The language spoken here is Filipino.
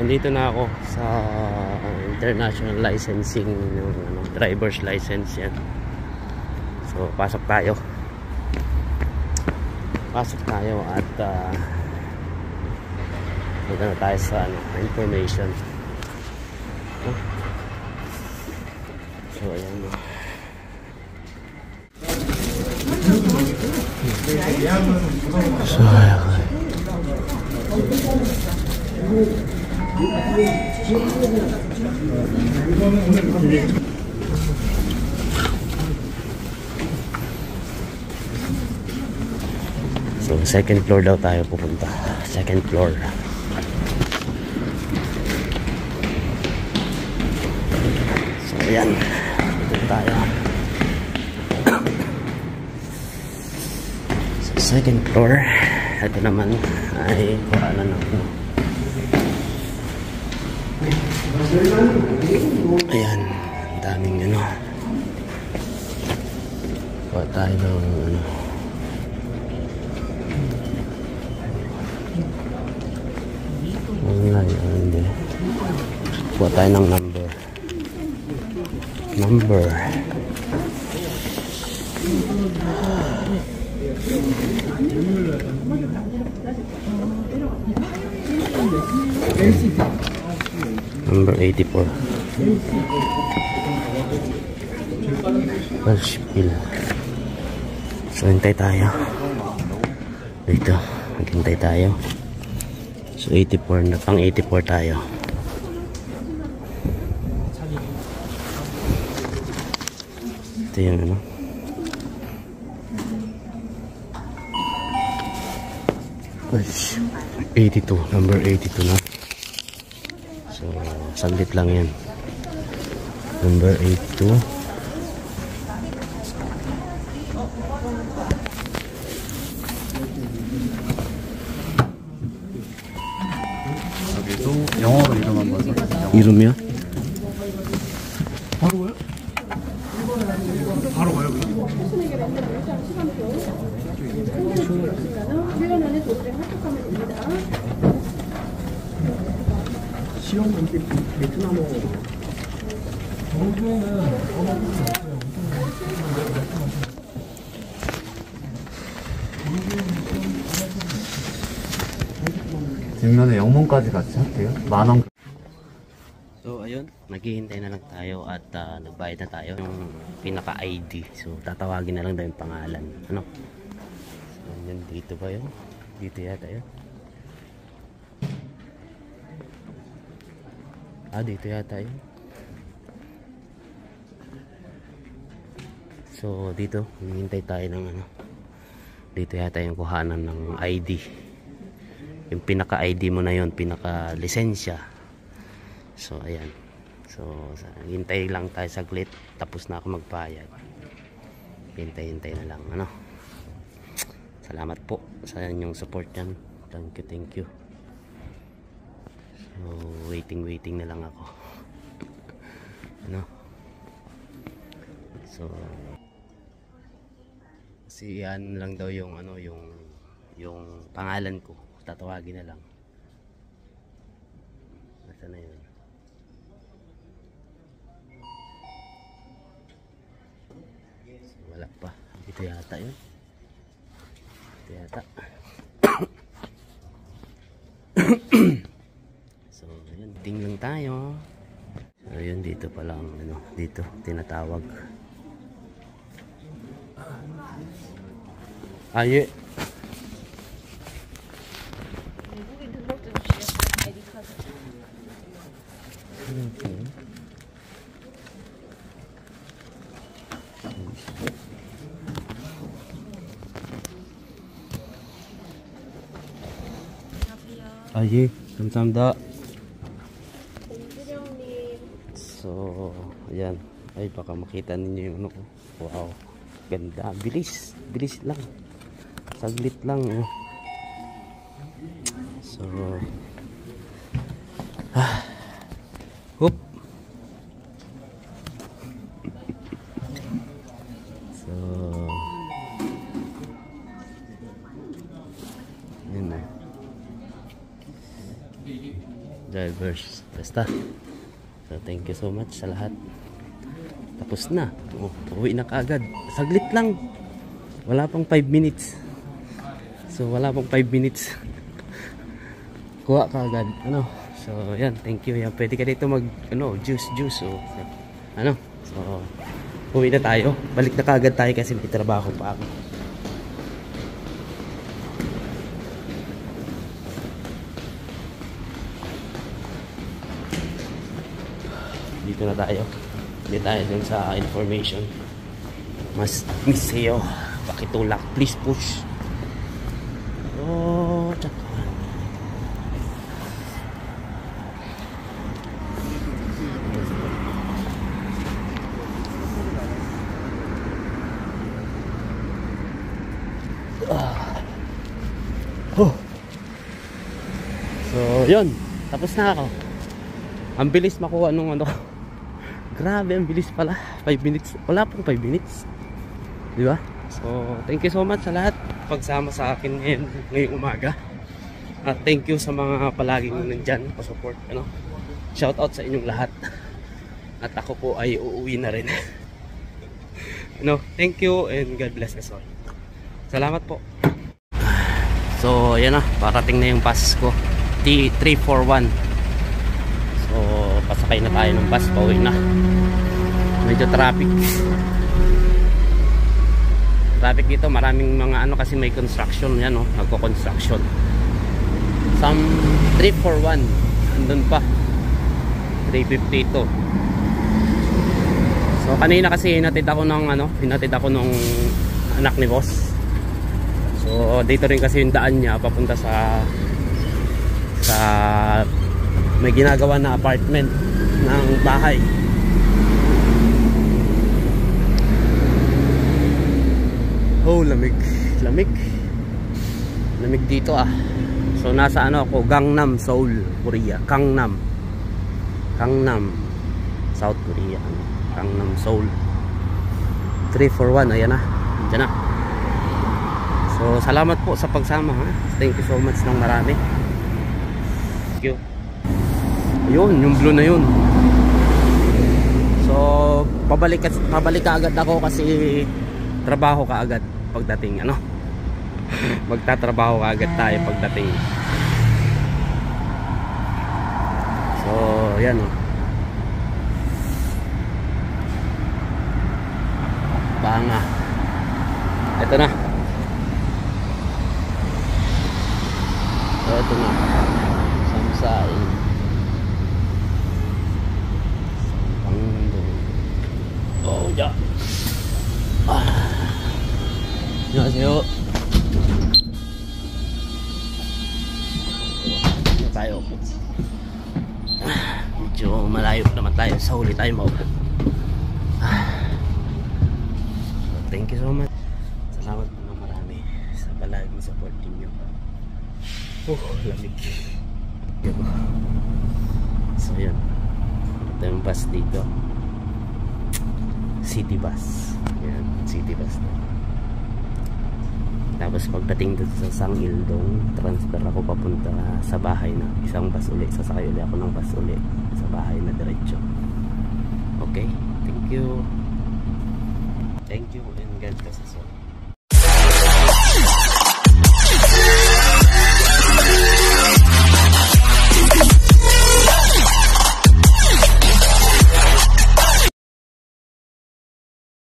Dito na ako sa international licensing ng driver's license yan. So pasok tayo at punta na tayo sa information. So ayan mo. So second floor daw tayo pupunta. Second floor. So ayan, dito tayo. So second floor. Ito naman ay kuhanan ng ayan, daming ano. Kuha tayo ng ano. Hindi. Kuha tayo ng number. Number 84. Welshville. So hintay tayo dito, maghintay tayo. So 84 na, pang 84 tayo. Ito yung ano, Welsh 82, number 82 na. So saglit lang yan. Number 82. 영어로 이름한 거죠? 이름이요? 바로요? 바로 가요? 시험 베트남어 뒷면에 영문까지 같이 할게요. 10,000원. So ayun, naghihintay na lang tayo at nagbayad na tayo yung pinaka-ID. So tatawagin na lang daw yung pangalan. Ano? So yun, dito ba yun? Dito yata yun. Dito yata yun. So dito, hinihintay tayo ng ano. Dito yata yung kuhanan ng ID. Yung pinaka-ID mo na yun, pinaka-lisensya. So ayan. So hintay lang tayo saglit, tapos na ako magbayad. Hintay na lang, ano. Salamat po sa inyong support yan. Thank you. So waiting na lang ako. Ano. So kasi yan lang daw yung ano, yung pangalan ko. Tatawagin na lang. Nasaan na yun? So, wala pa. Dito yata yun. Dito yata. So yun, ting lang tayo. So yun, dito pa lang ano, dito tinatawag. Aye. 예, 감사합니다. So, ayan. Ay, baka makita ninyo yung ano ko. Wow, ganda. Bilis lang. Saglit lang. So, Hoop. So, yun na. Drivers. Basta. So, thank you so much sa lahat. Tapos na. Oh, uwi na kaagad. Saglit lang. Wala pang 5 minutes. So, wala pang 5 minutes. Kuha kaagad. Ano? So, yan, thank you. Yan, pwede ka dito mag, juice. So, so, uwi na tayo. Balik na kaagad tayo kasi may trabaho pa ako. Dito na tayo. Dito tayo dun sa information. Mas miseo. Pakitulak. Please push. Oh, tsaka. So, yun. Tapos na ako. Ang bilis makuha nung ano. Grabe, ang bilis pala. 5 minutes. Wala pong 5 minutes. Di ba? So, thank you so much sa lahat. Pagsama sa akin ngayong umaga. At thank you sa mga palaging nandyan. Pa-support. Shout out sa inyong lahat. At ako po ay uuwi na rin. Thank you and God bless us all. Salamat po. So, ayan na. Parating na yung bus ko. T341. So, pasakay na tayo ng bus. Pauwi na. Medyo traffic. Traffic dito. Maraming mga kasi may construction. Yan, nagko-construction. Some 341. Andun pa. 352. So, kanina kasi hinatid ako ng anak ni boss. So, dito rin kasi yung daan niya papunta sa may ginagawa na apartment ng bahay. Oh, lamig dito So, nasa ako, Gangnam, Seoul, Korea. Gangnam, South Korea. Gangnam, Seoul. 341, ayan na. Diyan na. So, salamat po sa pagsama. Thank you so much ng marami. Thank you. Ayun, yung blue na yun. So, pabalik ka agad ako kasi trabaho ka agad pagdating. Magtatrabaho ka agad tayo pagdating. So, yan Banga. Ito na. So, ito na. Samsay. Oh, ya. 안녕하세요. Tayo po. Medyo malayo naman tayo. Sa huli tayo maupo. Thank you so much. Salamat po na marami sa palaging support niyo. Lamig. So yan. Ito yung bus dito. City bus. Yan, city bus na. Tapos pagdating dito sa Sangildong, transfer ako papunta sa bahay na. Isang bus ulit. Sasakay ulit ako ng bus ulit sa bahay na diretso. Okay? Thank you. Thank you and God bless us all.